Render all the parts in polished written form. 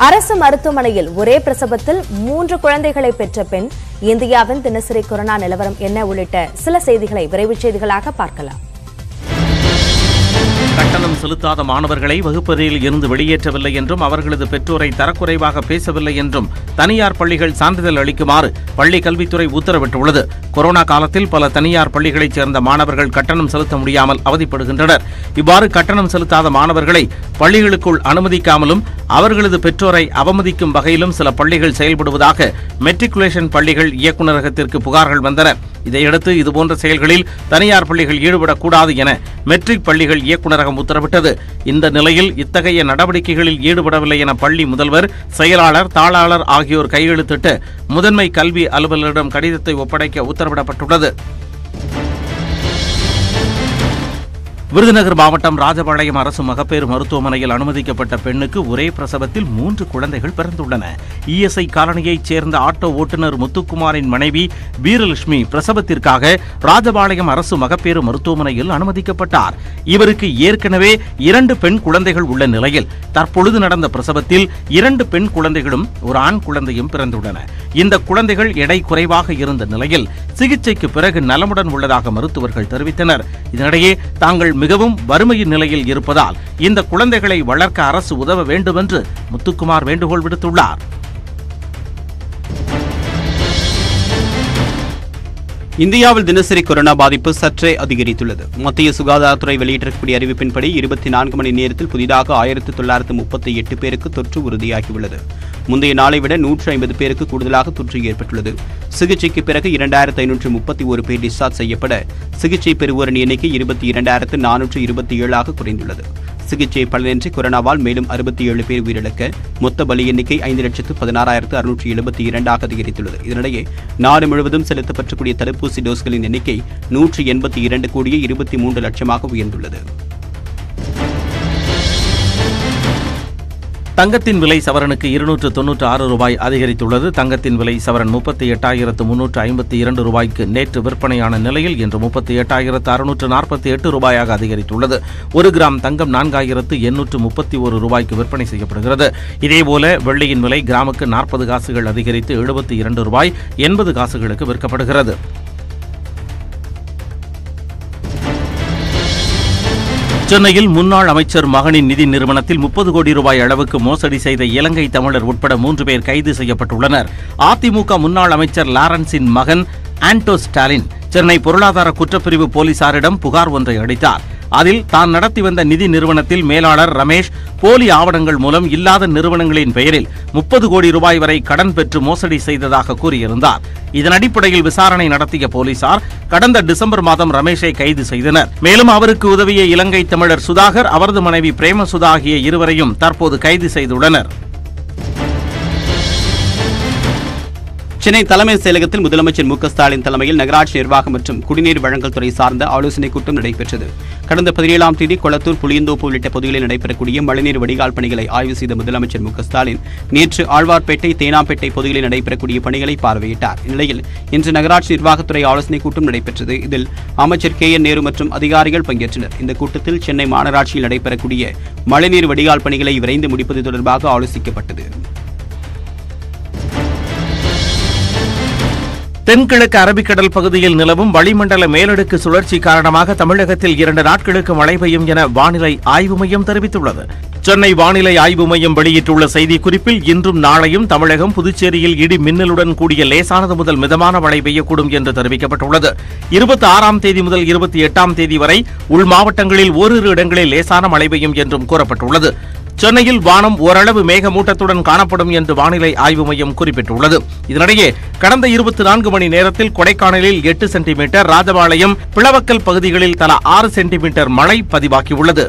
அரசு மருத்துவமனையில் ஒரே பிரசவத்தில் 3 குழந்தைகளை பெற்ற பெண். இந்தியாவின் தினசரி கொரோனா நிலவரம் என்ன உள்ளிட்ட சில செய்திகளை விரைவுச் செய்திகளாக பார்க்கலாம். கட்டணம் செலுத்தாத மாணவர்களை வகுப்பறையில் இருந்து வெளியேற்றவில்லை என்றும் அவர்களது பெற்றோரை தரக்குறைவாக பேசவில்லை என்றும் தனியார் பள்ளிகள் சான்றிதழ் அளிக்குமாறு பள்ளி கல்வித்துறை உத்தரவிட்டுள்ளது. கொரோனா காலத்தில் பல தனியார் பள்ளிகளைச் சேர்ந்த மாணவர்கள் கட்டணம் செலுத்த முடியாமல் அவதிப்படுகின்றனர். இவ்வாறு கட்டணம் செலுத்தாத மாணவர்களை பள்ளிகளுக்குள் அனுமதிக்காமலும் அவர்களது பெற்றோரை அவமதிக்கும் வகையிலும் சில பள்ளிகள் செயல்படுவதாக மெட்ரிகுலேஷன் பள்ளிகள் இயக்குநரகத்திற்கு புகார்கள் வந்தன. இதையடுத்து இதுபோன்ற செயல்களில் தனியார் பள்ளிகள் ஈடுபடக்கூடாது என மெட்ரிக் பள்ளிகள் இயக்குநரகம் உத்தரவிட்டது. இந்த நிலையில் இத்தகைய நடவடிக்கைகளில் ஈடுபடவில்லை என பள்ளி முதல்வர், செயலாளர், தாளாளர் ஆகியோர் கையெழுத்திட்டு முதன்மை கல்வி அலுவலரிடம் கடிதத்தை ஒப்படைக்க உத்தரவிடப்பட்டுள்ளது. விருதுநகர் மாவட்டம் ராஜபாளையம் அரசு மகப்பேறு மருத்துவமனையில் அனுமதிக்கப்பட்ட பெண்ணுக்கு ஒரே பிரசவத்தில் 3 குழந்தைகள் பிறந்துள்ளன. இஎஸ்ஐ காலனியைச் சேர்ந்த ஆட்டோ ஓட்டுநர் முத்துக்குமாரின் மனைவி வீரலட்சுமி பிரசவத்திற்காக ராஜபாளையம் அரசு மகப்பேறு மருத்துவமனையில் அனுமதிக்கப்பட்டார். இவருக்கு ஏற்கனவே 2 பெண் குழந்தைகள் உள்ள நிலையில் தற்பொழுது நடந்த பிரசவத்தில் 2 பெண் குழந்தைகளும் ஒரு ஆண் குழந்தையும் பிறந்துள்ளன. இந்த குழந்தைகள் எடை குறைவாக இருந்த நிலையில் சிகிச்சைக்கு பிறகு நலமுடன் உள்ளதாக மருத்துவர்கள் தெரிவித்தனர். இதனிடையே தாங்கள் மிகவும் வறுமையின் நிலையில் இருப்பதால் இந்த குழந்தைகளை வளர்க்க அரசு உதவ வேண்டும் என்று முத்துக்குமார் வேண்டுகோள் விடுத்துள்ளார். இந்தியாவில் தினசரி கொரோனா பாதிப்பு சற்றே அதிகரித்துள்ளது. மத்திய சுகாதாரத்துறை வெளியிட்டிருக்கக்கூடிய அறிவிப்பின்படி 24 மணி நேரத்தில் புதிதாக 1938 பேருக்கு தொற்று உறுதியாகியுள்ளது. முந்தைய நாளை விட 150 பேருக்கு கூடுதலாக தொற்று ஏற்பட்டுள்ளது. சிகிச்சைக்கு பிறகு 2531 பேர் டிஸ்சார்ஜ் செய்யப்பட சிகிச்சை பெறுவோரின் எண்ணிக்கை 22,427 குறைந்துள்ளது. சிகிச்சை பலனின்றி கொரோனாவால் மேலும் 67 பேர் உயிரிழக்க மொத்த பலி எண்ணிக்கை 5,16,672 அதிகரித்துள்ளது. இதனிடையே நாடு முழுவதும் செலுத்தப்படக்கூடிய தடுப்பூசி டோஸ்களின் எண்ணிக்கை 182,23 லட்சமாக உயர்ந்துள்ளது. தங்கத்தின் விலை சவரனுக்கு 296 ரூபாய் அதிகரித்துள்ளது. தங்கத்தின் விலை சவரன் 38,352 ரூபாய்க்கு நேற்று விற்பனையான நிலையில் இன்று 38,648 ரூபாயாக அதிகரித்துள்ளது. 1 கிராம் தங்கம் 4,831 ரூபாய்க்கு விற்பனை செய்யப்படுகிறது. இதேபோல வெள்ளியின் விலை கிராமுக்கு 40 காசுகள் அதிகரித்து 72 ரூபாய் 80 காசுகளுக்கு விற்கப்படுகிறது. சென்னையில் முன்னாள் அமைச்சர் மகனின் நிதி நிறுவனத்தில் 30 கோடி ரூபாய் அளவுக்கு மோசடி செய்த இலங்கை தமிழர் உட்பட 3 பேர் கைது செய்யப்பட்டுள்ளனர். அதிமுக முன்னாள் அமைச்சர் லாரன்ஸின் மகன் ஆண்டோ ஸ்டாலின் சென்னை பொருளாதார குற்றப்பிரிவு போலீசாரிடம் புகார் ஒன்றை அளித்தார். அதில் தான் நடத்தி வந்த நிதி நிறுவனத்தில் மேலாளர் ரமேஷ் போலி ஆவணங்கள் மூலம் இல்லாத நிறுவனங்களின் பெயரில் 30 கோடி ரூபாய் வரை கடன் பெற்று மோசடி செய்ததாக கூறியிருந்தார். இதன் அடிப்படையில் விசாரணை நடத்திய போலீசார் கடந்த டிசம்பர் மாதம் ரமேஷை கைது செய்தனர். மேலும் அவருக்கு உதவிய இலங்கை தமிழர் சுதாகர், அவரது மனைவி பிரேமசுதா ஆகிய இருவரையும் தற்போது கைது செய்துள்ளனர். சென்னை தலைமைச் செயலகத்தில் முதலமைச்சர் மு.க.ஸ்டாலின் தலைமையில் நகராட்சி நிர்வாகம் மற்றும் குடிநீர் வழங்கல் துறை சார்ந்த ஆலோசனைக் கூட்டம் நடைபெற்றது. கடந்த 17ஆம் தேதி கொளத்தூர், புளியந்தோப்பு உள்ளிட்ட பகுதிகளில் நடைபெறக்கூடிய மழைநீர் வடிகால் பணிகளை ஆய்வு செய்த முதலமைச்சர் மு.க.ஸ்டாலின் நேற்று ஆழ்வார்பேட்டை, தேனாம்பேட்டை பகுதிகளில் நடைபெறக்கூடிய பணிகளை பார்வையிட்டார். இந்நிலையில் இன்று நகராட்சி நிர்வாகத்துறை ஆலோசனைக் கூட்டம் நடைபெற்றது. இதில் அமைச்சர் கே.என். நேரு மற்றும் அதிகாரிகள் பங்கேற்றனர். இந்த கூட்டத்தில் சென்னை மாநகராட்சியில் நடைபெறக்கூடிய மழைநீர் வடிகால் பணிகளை விரைந்து முடிப்பது தொடர்பாக ஆலோசிக்கப்பட்டது. தென்கிழக்கு அரபிக்கடல் பகுதியில் நிலவும் வளிமண்டல மேலடுக்கு சுழற்சி காரணமாக தமிழகத்தில் 2 நாட்களுக்கு மழை பெய்யும் என வானிலை ஆய்வு மையம் தெரிவித்துள்ளது. சென்னை வானிலை ஆய்வு மையம் வெளியிட்டுள்ள செய்திக்குறிப்பில் இன்றும் நாளையும் தமிழகம், புதுச்சேரியில் இடி மின்னலுடன் கூடிய லேசானது முதல் மிதமான மழை பெய்யக்கூடும் என்று தெரிவிக்கப்பட்டுள்ளது. 26ஆம் தேதி முதல் 28ஆம் தேதி வரை உள் மாவட்டங்களில் ஓரிரு இடங்களில் லேசான மழை பெய்யும் என்றும் கூறப்பட்டுள்ளது. சென்னையில் வானம் ஓரளவு மேகமூட்டத்துடன் காணப்படும் என்று வானிலை ஆய்வு மையம் குறிப்பிட்டுள்ளது. இதனிடையே கடந்த 24 மணி நேரத்தில் கொடைக்கானலில் 8 சென்டிமீட்டர், ராஜபாளையம், பிளவக்கல் பகுதிகளில் தலா 6 சென்டிமீட்டர் மழை பதிவாகியுள்ளது.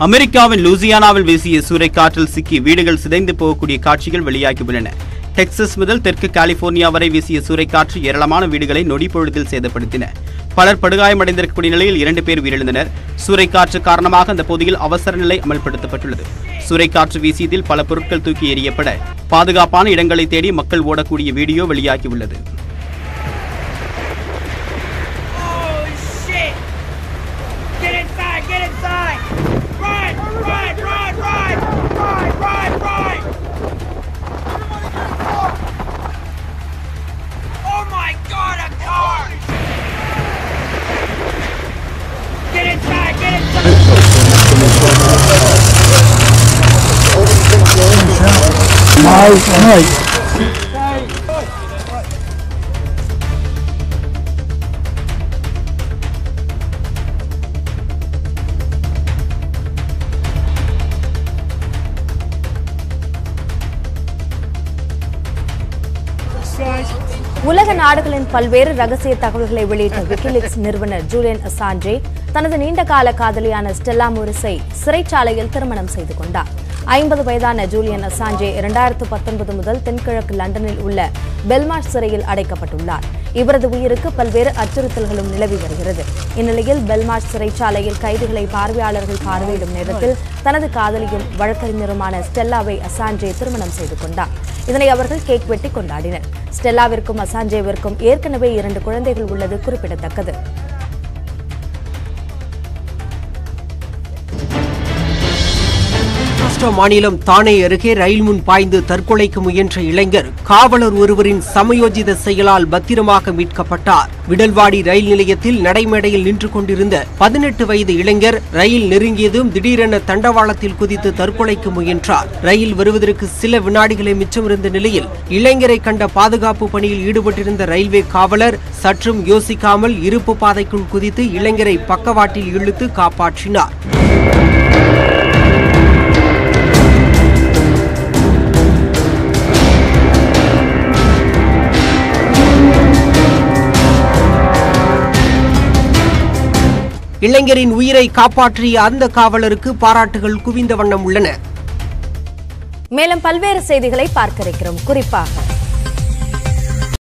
அமெரிக்காவின் லூசியானாவில் வீசிய சூறைக்காற்றில் சிக்கி வீடுகள் சிதைந்து போகக்கூடிய காட்சிகள் வெளியாகியுள்ளன. டெக்சாஸ் முதல் தெற்கு கலிபோர்னியா வரை வீசிய சூறைக்காற்று ஏராளமான வீடுகளை நொடிப்பொழுதில் சேதப்படுத்தின. பலர் படுகாயமடைந்திருக்கக்கூடிய நிலையில் 2 பேர் உயிரிழந்தனர். சூறைக்காற்று காரணமாக அந்த பகுதியில் அவசர நிலை அமல்படுத்தப்பட்டுள்ளது. சூறைக்காற்று வீசியதில் பல பொருட்கள் தூக்கி எறியப்பட பாதுகாப்பான இடங்களை தேடி மக்கள் ஓடக்கூடிய வீடியோ வெளியாகியுள்ளது. Get inside! Run! உலக நாடுகளின் பல்வேறு ரகசிய தகவல்களை வெளியிட்ட விக்கிலீக்ஸ் நிறுவனர் ஜூலியன் அசாஞ்சே தனது நீண்டகால காதலியான ஸ்டெல்லா மோரிஸை சிறைச்சாலையில் திருமணம் செய்து கொண்டார். 50 வயதான ஜூலியன் அசாஞ்சே 2019 முதல் தென்கிழக்கு லண்டனில் உள்ள பெல்மார்ஷ் சிறையில் அடைக்கப்பட்டுள்ளார். இவரது உயிருக்கு பல்வேறு அச்சுறுத்தல்களும் நிலவி வருகிறது. இந்நிலையில் பெல்மார்ஷ் சிறைச்சாலையில் கைதிகளை பார்வையாளர்கள் பார்வையிடும் நேரத்தில் தனது காதலியும் வழக்கறிஞருமான ஸ்டெல்லாவை அசாஞ்சே திருமணம் செய்து கொண்டார். இதனை அவர்கள் கேக் வெட்டி கொண்டாடினர். ஸ்டெல்லாவிற்கும் அசாஞ்சேவிற்கும் ஏற்கனவே 2 குழந்தைகள் உள்ளது குறிப்பிடத்தக்கது. மாநிலம் தானே அருகே ரயில் முன் பாய்ந்து தற்கொலைக்கு முயன்ற இளைஞர் காவலர் ஒருவரின் சமயோஜித செயலால் பத்திரமாக மீட்கப்பட்டார். விடல்வாடி ரயில் நிலையத்தில் நடைமேடையில் நின்று கொண்டிருந்த 18 வயது இளைஞர் ரயில் நெருங்கியதும் திடீரென தண்டவாளத்தில் குதித்து தற்கொலைக்கு முயன்றார். ரயில் வருவதற்கு சில வினாடிகளை மிச்சமிருந்த நிலையில் இளைஞரை கண்ட பாதுகாப்பு பணியில் ஈடுபட்டிருந்த ரயில்வே காவலர் சற்றும் யோசிக்காமல் இருப்பு பாதைக்குள் குதித்து இளைஞரை பக்கவாட்டில் இழுத்து காப்பாற்றினார். இளைஞரின் உயிரை காப்பாற்றிய அந்த காவலருக்கு பாராட்டுகள் குவிந்த வண்ணம் உள்ளன. மேலும் பல்வேறு செய்திகளை பார்க்க இருக்கிறோம். குறிப்பாக